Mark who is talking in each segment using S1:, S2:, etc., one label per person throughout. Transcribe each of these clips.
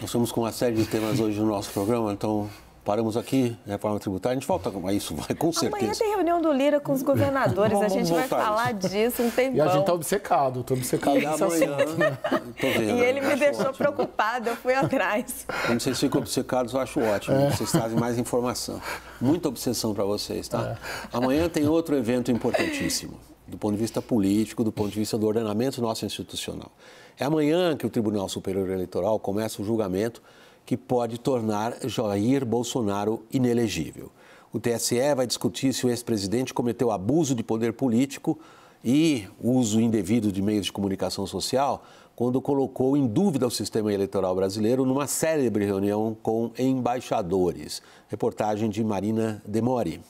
S1: Nós estamos com uma série de temas hoje no nosso programa, então paramos aqui, reforma tributária. A gente volta com isso, vai, com certeza.
S2: Amanhã tem reunião do Lira com os governadores, a gente vai falar disso, não tem
S3: E a gente está obcecado, estou obcecado
S1: nesse assunto.
S2: E ele me deixou preocupado, eu fui atrás.
S1: Como vocês ficam obcecados, eu acho ótimo. Vocês trazem mais informação. Muita obsessão para vocês, tá? Amanhã tem outro evento importantíssimo, do ponto de vista político, do ponto de vista do ordenamento nosso institucional. É amanhã que o Tribunal Superior Eleitoral começa o julgamento que pode tornar Jair Bolsonaro inelegível. O TSE vai discutir se o ex-presidente cometeu abuso de poder político e uso indevido de meios de comunicação social quando colocou em dúvida o sistema eleitoral brasileiro numa célebre reunião com embaixadores. Reportagem de Marina Demori.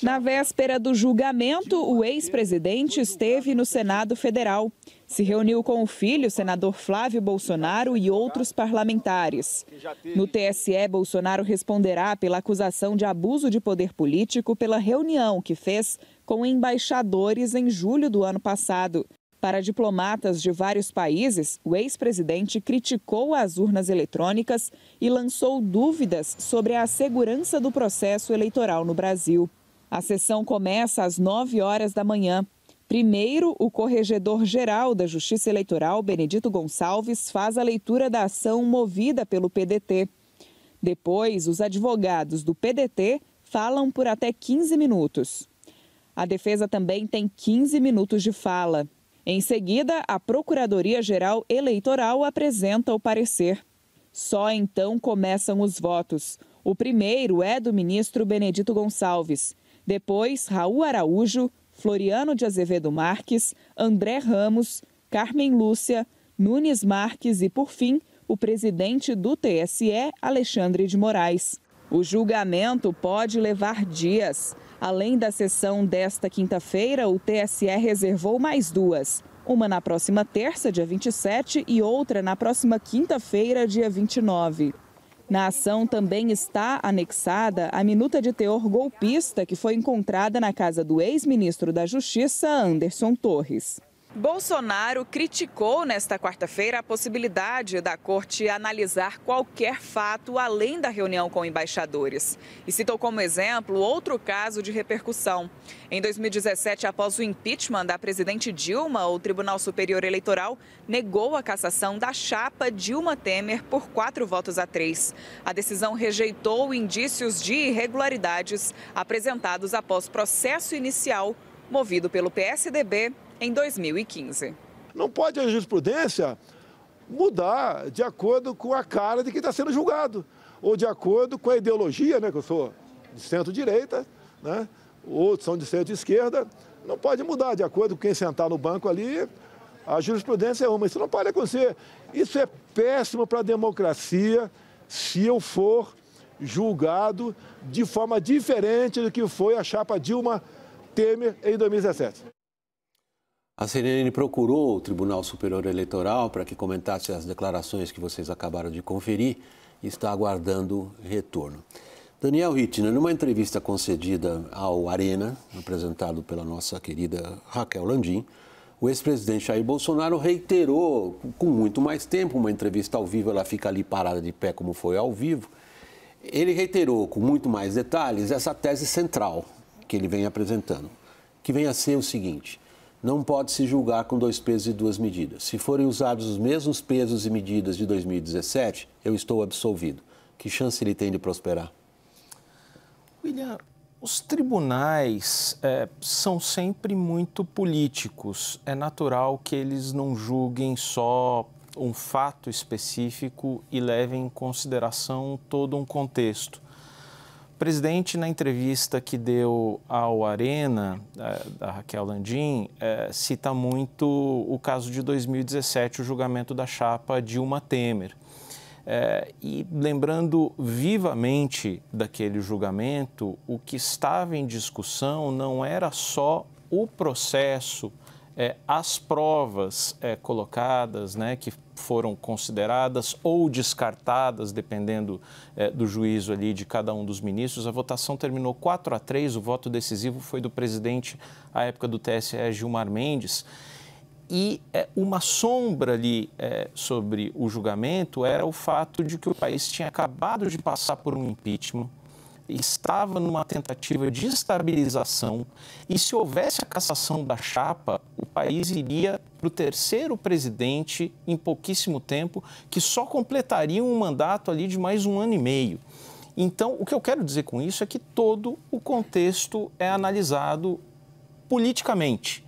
S4: Na véspera do julgamento, o ex-presidente esteve no Senado Federal. Se reuniu com o filho, o senador Flávio Bolsonaro, e outros parlamentares. No TSE, Bolsonaro responderá pela acusação de abuso de poder político pela reunião que fez com embaixadores em julho do ano passado. Para diplomatas de vários países, o ex-presidente criticou as urnas eletrônicas e lançou dúvidas sobre a segurança do processo eleitoral no Brasil. A sessão começa às 9 horas da manhã. Primeiro, o corregedor-geral da Justiça Eleitoral, Benedito Gonçalves, faz a leitura da ação movida pelo PDT. Depois, os advogados do PDT falam por até 15 minutos. A defesa também tem 15 minutos de fala. Em seguida, a Procuradoria-Geral Eleitoral apresenta o parecer. Só então começam os votos. O primeiro é do ministro Benedito Gonçalves. Depois, Raul Araújo, Floriano de Azevedo Marques, André Ramos, Carmen Lúcia, Nunes Marques e, por fim, o presidente do TSE, Alexandre de Moraes. O julgamento pode levar dias. Além da sessão desta quinta-feira, o TSE reservou mais duas. Uma na próxima terça, dia 27, e outra na próxima quinta-feira, dia 29. Na ação também está anexada a minuta de teor golpista que foi encontrada na casa do ex-ministro da Justiça, Anderson Torres. Bolsonaro criticou nesta quarta-feira a possibilidade da corte analisar qualquer fato além da reunião com embaixadores. E citou como exemplo outro caso de repercussão. Em 2017, após o impeachment da presidente Dilma, o Tribunal Superior Eleitoral negou a cassação da chapa Dilma Temer por 4 votos a 3. A decisão rejeitou indícios de irregularidades apresentados após processo inicial movido pelo PSDB em 2015.
S5: Não pode a jurisprudência mudar de acordo com a cara de quem está sendo julgado, ou de acordo com a ideologia, né, que eu sou de centro-direita, né, outros são de centro-esquerda, não pode mudar de acordo com quem sentar no banco ali, a jurisprudência é uma, isso não pode acontecer. Isso é péssimo para a democracia se eu for julgado de forma diferente do que foi a chapa Dilma Temer em 2017.
S1: A CNN procurou o Tribunal Superior Eleitoral para que comentasse as declarações que vocês acabaram de conferir e está aguardando retorno. Daniel Rittner, numa entrevista concedida ao Arena, apresentado pela nossa querida Raquel Landim, o ex-presidente Jair Bolsonaro reiterou, com muito mais tempo, uma entrevista ao vivo, ela fica ali parada de pé como foi ao vivo, ele reiterou com muito mais detalhes essa tese central que ele vem apresentando, que vem a ser o seguinte: não pode se julgar com 2 pesos e 2 medidas. Se forem usados os mesmos pesos e medidas de 2017, eu estou absolvido. Que chance ele tem de prosperar?
S3: William, os tribunais são sempre muito políticos. É natural que eles não julguem só um fato específico e levem em consideração todo um contexto. O presidente, na entrevista que deu ao Arena, da Raquel Landim, cita muito o caso de 2017, o julgamento da chapa Dilma Temer. E lembrando vivamente daquele julgamento, o que estava em discussão não era só o processo, as provas colocadas, né, que foram consideradas ou descartadas, dependendo do juízo ali de cada um dos ministros. A votação terminou 4-3, o voto decisivo foi do presidente, à época do TSE, Gilmar Mendes. uma sombra ali sobre o julgamento era o fato de que o país tinha acabado de passar por um impeachment, estava numa tentativa de estabilização e se houvesse a cassação da chapa, o país iria para o terceiro presidente em pouquíssimo tempo, que só completaria um mandato ali de mais 1 ano e meio. Então, o que eu quero dizer com isso é que todo o contexto é analisado politicamente.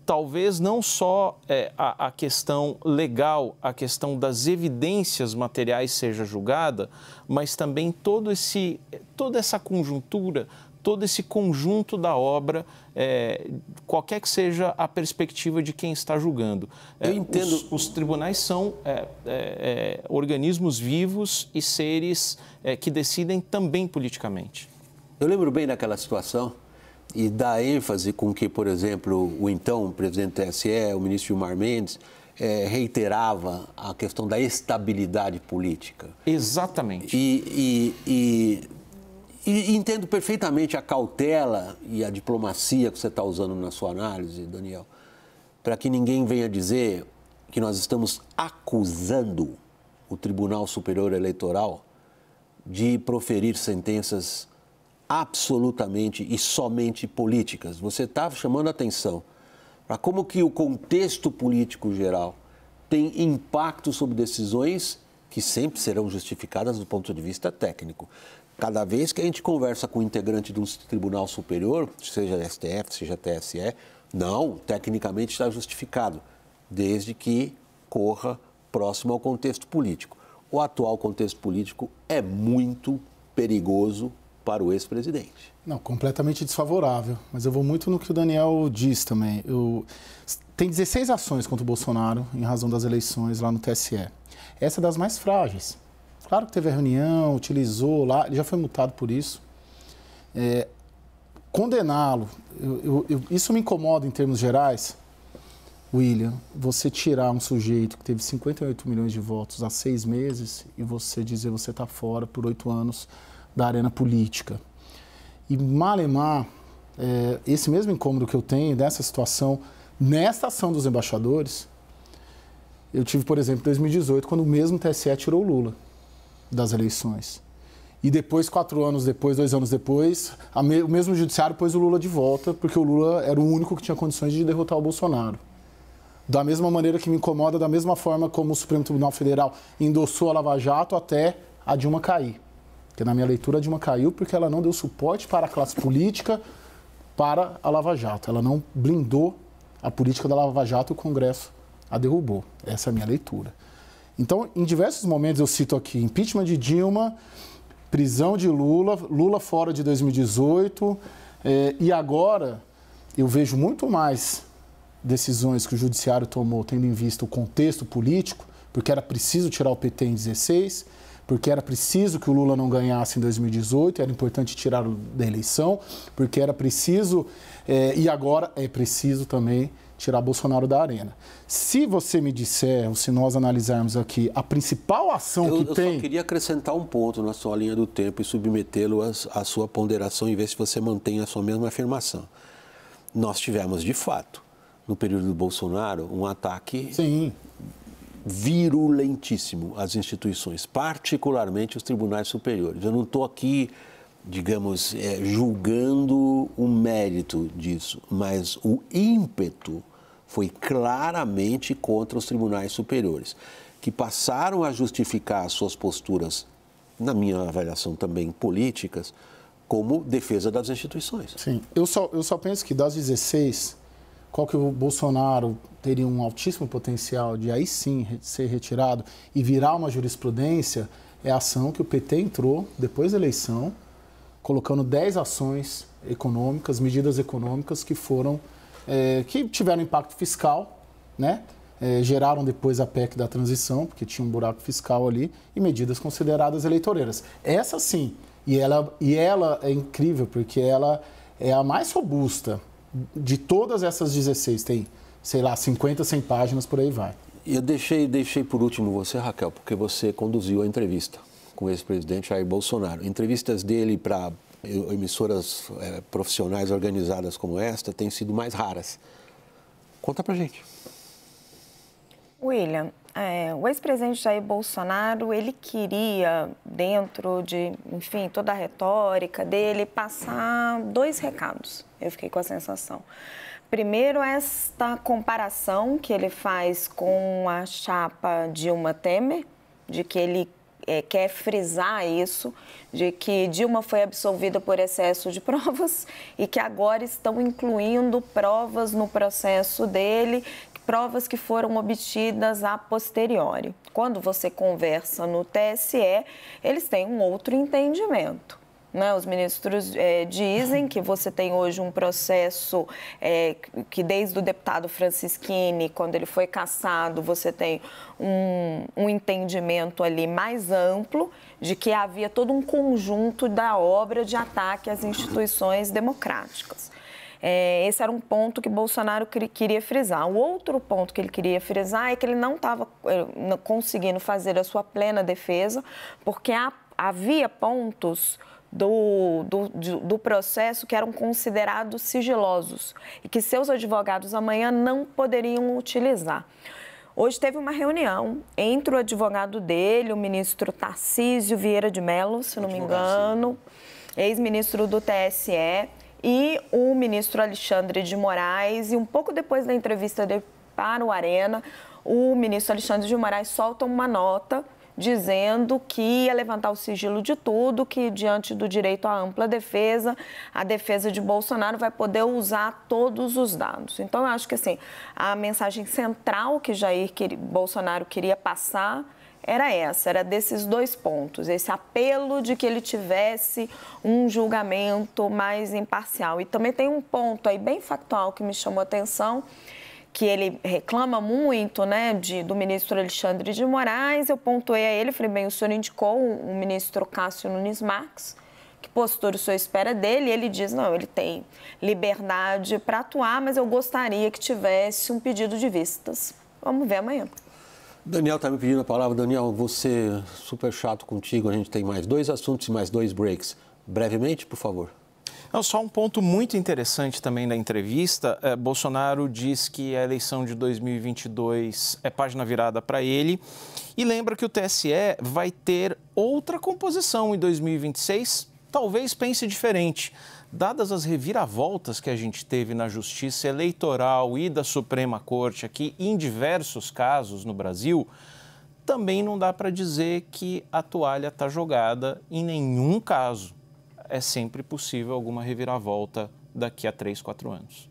S3: Talvez não só a questão legal, a questão das evidências materiais seja julgada, mas também toda essa conjuntura, todo esse conjunto da obra, qualquer que seja a perspectiva de quem está julgando.
S1: Eu entendo.
S3: Os tribunais são organismos vivos e seres que decidem também politicamente.
S1: Eu lembro bem daquela situação e da ênfase com que, por exemplo, o então presidente do TSE, o ministro Gilmar Mendes, reiterava a questão da estabilidade política.
S3: Exatamente.
S1: E entendo perfeitamente a cautela e a diplomacia que você está usando na sua análise, Daniel, para que ninguém venha dizer que nós estamos acusando o Tribunal Superior Eleitoral de proferir sentenças absolutamente e somente políticas. Você está chamando a atenção para como que o contexto político geral tem impacto sobre decisões que sempre serão justificadas do ponto de vista técnico. Cada vez que a gente conversa com um integrante de um tribunal superior, seja STF, seja TSE, não, tecnicamente está justificado, desde que corra próximo ao contexto político. O atual contexto político é muito perigoso para o ex-presidente.
S6: Não, completamente desfavorável, mas eu vou muito no que o Daniel diz também. Tem 16 ações contra o Bolsonaro em razão das eleições lá no TSE. Essa é das mais frágeis. Claro que teve a reunião, utilizou lá, ele já foi multado por isso. Condená-lo, isso me incomoda em termos gerais, William, você tirar um sujeito que teve 58 milhões de votos há 6 meses e você dizer que você está fora por 8 anos da arena política. E malemar, esse mesmo incômodo que eu tenho dessa situação, nesta ação dos embaixadores, eu tive, por exemplo, em 2018, quando o mesmo TSE tirou o Lula das eleições. E depois, 4 anos depois, 2 anos depois, o mesmo judiciário pôs o Lula de volta, porque o Lula era o único que tinha condições de derrotar o Bolsonaro. Da mesma maneira que me incomoda, da mesma forma como o Supremo Tribunal Federal endossou a Lava Jato até a Dilma cair. Porque na minha leitura a Dilma caiu porque ela não deu suporte para a classe política para a Lava Jato. Ela não blindou a política da Lava Jato e o Congresso a derrubou. Essa é a minha leitura. Então, em diversos momentos eu cito aqui impeachment de Dilma, prisão de Lula, Lula fora de 2018 e agora eu vejo muito mais decisões que o judiciário tomou tendo em vista o contexto político, porque era preciso tirar o PT em 2016, porque era preciso que o Lula não ganhasse em 2018, era importante tirá-lo da eleição, porque era preciso, e agora é preciso também tirar Bolsonaro da arena. Se você me disser, ou se nós analisarmos aqui, a principal ação que tem... Eu
S1: só queria acrescentar um ponto na sua linha do tempo e submetê-lo à sua ponderação e ver se você mantém a sua mesma afirmação. Nós tivemos, de fato, no período do Bolsonaro, um ataque...
S6: Sim.
S1: Virulentíssimo às instituições, particularmente os tribunais superiores. Eu não estou aqui, digamos, julgando o mérito disso, mas o ímpeto foi claramente contra os tribunais superiores, que passaram a justificar as suas posturas, na minha avaliação também políticas, como defesa das instituições.
S6: Sim, eu só penso que das 16... qual que o Bolsonaro teria um altíssimo potencial de aí sim ser retirado e virar uma jurisprudência, é a ação que o PT entrou depois da eleição, colocando 10 ações econômicas, medidas econômicas que foram, que tiveram impacto fiscal, né? Geraram depois a PEC da transição, porque tinha um buraco fiscal ali, e medidas consideradas eleitoreiras. Essa sim, e ela é incrível, porque ela é a mais robusta. De todas essas 16, tem, sei lá, 50, 100 páginas, por aí vai.
S1: E eu deixei por último você, Raquel, porque você conduziu a entrevista com o ex-presidente Jair Bolsonaro. Entrevistas dele para emissoras profissionais organizadas como esta têm sido mais raras. Conta pra gente.
S2: William, o ex-presidente Jair Bolsonaro, ele queria, dentro de, enfim, toda a retórica dele, passar 2 recados. Eu fiquei com a sensação. Primeiro, esta comparação que ele faz com a chapa Dilma Temer, de que ele quer frisar isso, de que Dilma foi absolvida por excesso de provas e que agora estão incluindo provas no processo dele, provas que foram obtidas a posteriori. Quando você conversa no TSE, eles têm um outro entendimento. Os ministros dizem que você tem hoje um processo que desde o deputado Francisquini, quando ele foi cassado, você tem um entendimento ali mais amplo de que havia todo um conjunto da obra de ataque às instituições democráticas. Esse era um ponto que Bolsonaro queria frisar. O outro ponto que ele queria frisar é que ele não estava conseguindo fazer a sua plena defesa, porque havia pontos do processo que eram considerados sigilosos e que seus advogados amanhã não poderiam utilizar. Hoje teve uma reunião entre o advogado dele, o ministro Tarcísio Vieira de Mello, se não me engano, ex-ministro do TSE, e o ministro Alexandre de Moraes. E um pouco depois da entrevista dele para o Arena, o ministro Alexandre de Moraes solta uma nota dizendo que ia levantar o sigilo de tudo, que diante do direito à ampla defesa, a defesa de Bolsonaro vai poder usar todos os dados. Então, eu acho que assim, a mensagem central que Bolsonaro queria passar era desses 2 pontos, esse apelo de que ele tivesse um julgamento mais imparcial. E também tem um ponto aí bem factual que me chamou a atenção, que ele reclama muito, do ministro Alexandre de Moraes. Eu pontuei a ele, falei, bem, o senhor indicou o ministro Cássio Nunes Marques, que postura o senhor espera dele, e ele diz, não, ele tem liberdade para atuar, mas eu gostaria que tivesse um pedido de vistas. Vamos ver amanhã.
S1: Daniel está me pedindo a palavra. Daniel, você, super chato contigo, a gente tem mais 2 assuntos e mais 2 breaks. Brevemente, por favor.
S3: Só um ponto muito interessante também da entrevista. Bolsonaro diz que a eleição de 2022 é página virada para ele e lembra que o TSE vai ter outra composição em 2026. Talvez pense diferente. Dadas as reviravoltas que a gente teve na Justiça Eleitoral e da Suprema Corte aqui, em diversos casos no Brasil, também não dá para dizer que a toalha está jogada em nenhum caso. É sempre possível alguma reviravolta daqui a 3, 4 anos.